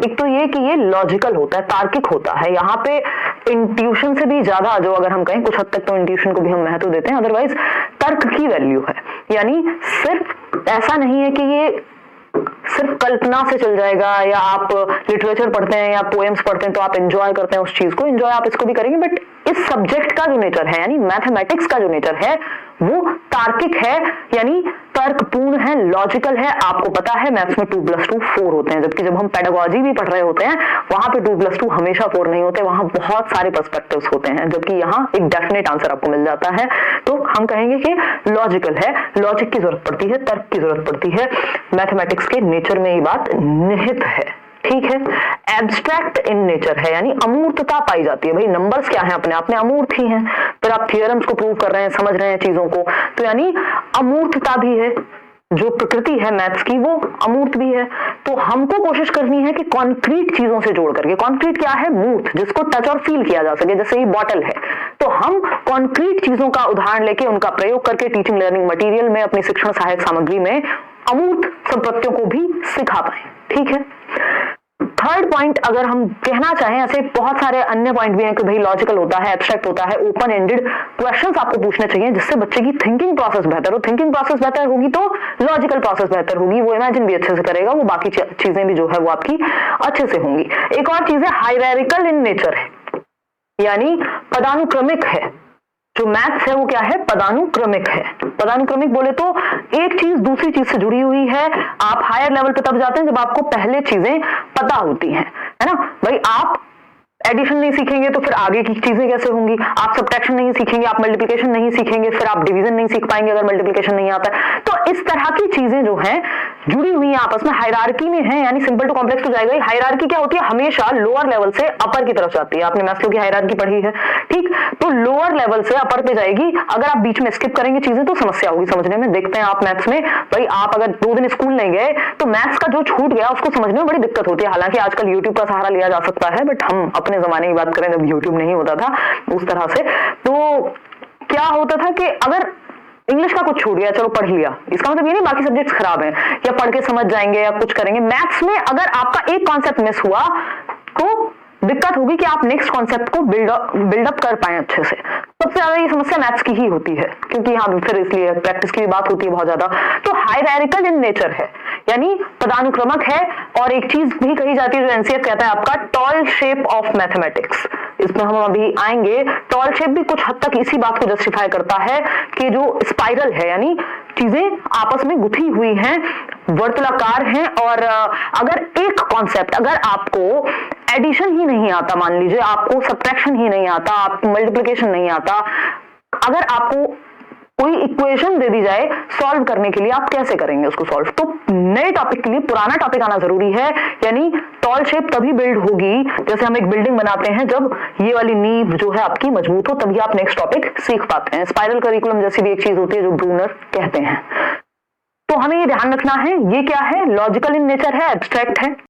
एक तो ये कि ये लॉजिकल होता है, तार्किक होता है। यहाँ पे इंट्यूशन से भी ज्यादा, जो अगर हम कहें कुछ हद तक तो इंट्यूशन को भी हम महत्व देते हैं, अदरवाइज तर्क की वैल्यू है। यानी सिर्फ ऐसा नहीं है कि ये सिर्फ कल्पना से चल जाएगा, या आप लिटरेचर पढ़ते हैं या पोएम्स पढ़ते हैं तो आप एंजॉय करते हैं उस चीज को, एंजॉय आप इसको भी करेंगे, बट इस सब्जेक्ट का जो नेचर है, यानी मैथमेटिक्स का जो नेचर है, वो तार्किक है, यानी तर्कपूर्ण है, लॉजिकल है। आपको पता है मैथ्स में 2 + 2 4 होते हैं, जबकि जब हम पेडागोजी भी पढ़ रहे होते हैं वहां पे 2 + 2 हमेशा 4 नहीं होते, वहां बहुत सारे पर्सपेक्टिव्स होते हैं, जबकि यहाँ एक डेफिनेट आंसर आपको मिल जाता है। तो हम कहेंगे कि लॉजिकल है, लॉजिक की जरूरत पड़ती है, तर्क की जरूरत पड़ती है। मैथमेटिक्स के नेचर में ये बात निहित है, ठीक है। एब्स्ट्रैक्ट इन नेचर है, यानी अमूर्तता पाई जाती है। भाई नंबर्स क्या है, अपने आप में अमूर्त ही हैं, फिर आप थियरम्स को प्रूव कर रहे हैं, समझ रहे हैं चीजों को, तो यानी अमूर्तता भी है। जो प्रकृति है मैथ्स की वो अमूर्त भी है। तो हमको कोशिश करनी है कि कॉन्क्रीट चीजों से जोड़ करके, कॉन्क्रीट क्या है, मूर्त, जिसको टच और फील किया जा सके, जैसे ये बॉटल है, तो हम कॉन्क्रीट चीजों का उदाहरण लेके उनका प्रयोग करके टीचिंग लर्निंग मटेरियल में, अपनी शिक्षण सहायक सामग्री में अमूर्त संपत्तियों को भी सिखा पाए, ठीक है। थर्ड पॉइंट अगर हम कहना चाहें, ऐसे बहुत सारे अन्य पॉइंट भी हैं कि भाई लॉजिकल होता है, एब्स्ट्रैक्ट होता है, ओपन एंडेड क्वेश्चंस आपको पूछने चाहिए जिससे बच्चे की थिंकिंग प्रोसेस बेहतर हो। थिंकिंग प्रोसेस बेहतर होगी तो लॉजिकल प्रोसेस बेहतर होगी, वो इमेजिन भी अच्छे से करेगा, वो बाकी चीजें भी जो है वो आपकी अच्छे से होंगी। एक और चीज है हायरार्किकल इन नेचर है, यानी पदानुक्रमिक है। जो मैथ्स है वो क्या है, पदानुक्रमिक है। पदानुक्रमिक बोले तो एक चीज दूसरी चीज से जुड़ी हुई है। आप हायर लेवल पे तब जाते हैं जब आपको पहले चीजें पता होती हैं, है ना। भाई आप एडिशन नहीं सीखेंगे तो फिर आगे की चीजें कैसे होंगी, आप सब्ट्रैक्शन नहीं सीखेंगे, आप मल्टीप्लिकेशन नहीं सीखेंगे, फिर आप डिवीजन नहीं सीख पाएंगे अगर मल्टीप्लिकेशन नहीं आता है। तो इस तरह की चीजें जो हैं जुड़ी हुई हैं आपस में, हायरार्की में है, यानी सिंपल टू कॉम्प्लेक्स तो जाएगा ही। हायरार्की क्या होती है, हमेशा लोअर लेवल से अपर की तरफ जाती है। आपने मैथ्स की हायरार्की पढ़ी है, ठीक, तो लोअर लेवल से अपर पे जाएगी। अगर आप बीच में स्किप करेंगे चीजें तो समस्या होगी समझने में। देखते हैं आप मैथ्स में, भाई आप अगर 2 दिन स्कूल नहीं गए तो मैथ्स का जो छूट गया उसको समझने में बड़ी दिक्कत होती है। हालांकि आजकल यूट्यूब का सहारा लिया जा सकता है, बट हम अपने जमाने की बात करें जब यूट्यूब नहीं होता था उस तरह से, तो क्या होता था कि अगर इंग्लिश का कुछ छूट गया, चलो पढ़ लिया, इसका मतलब ये नहीं बाकी सब्जेक्ट्स खराब हैं या पढ़ के समझ जाएंगे या कुछ करेंगे। मैथ्स में अगर आपका एक कॉन्सेप्ट मिस हुआ तो दिक्कत होगी कि आप नेक्स्ट कॉन्सेप्ट को बिल्डअप कर पाए अच्छे से। सबसे ज्यादा ये समस्या मैथ्स की ही होती है, क्योंकि यहाँ फिर इसलिए प्रैक्टिस की भी बात होती है बहुत ज्यादा। तो हायरार्किकल इन नेचर है, यानी पदानुक्रमक है। और एक चीज भी कही जाती है जो एनसीएफ कहता है आपका, टॉल शेप ऑफ मैथमेटिक्स। इसमें हम अभी आएंगे। टॉल शेप भी कुछ हद तक इसी बात को जस्टिफाई करता है कि जो स्पाइरल है, यानी चीजें आपस में गुथी हुई हैं, वर्तुलाकार हैं, और अगर एक कॉन्सेप्ट, अगर आपको एडिशन ही नहीं आता, मान लीजिए आपको सब्ट्रैक्शन ही नहीं आता, आपको मल्टीप्लिकेशन नहीं आता, अगर आपको कोई इक्वेशन दे दी जाए सॉल्व करने के लिए, आप कैसे करेंगे उसको सॉल्व। तो नए टॉपिक के लिए पुराना टॉपिक आना जरूरी है। यानी टॉल शेप तभी बिल्ड होगी, जैसे हम एक बिल्डिंग बनाते हैं, जब ये वाली नींव जो है आपकी मजबूत हो, तभी आप नेक्स्ट टॉपिक सीख पाते हैं। स्पाइरल करिकुलम जैसी भी एक चीज होती है जो ब्रूनर कहते हैं। तो हमें ये ध्यान रखना है, ये क्या है, लॉजिकल इन नेचर है, एब्स्ट्रैक्ट है।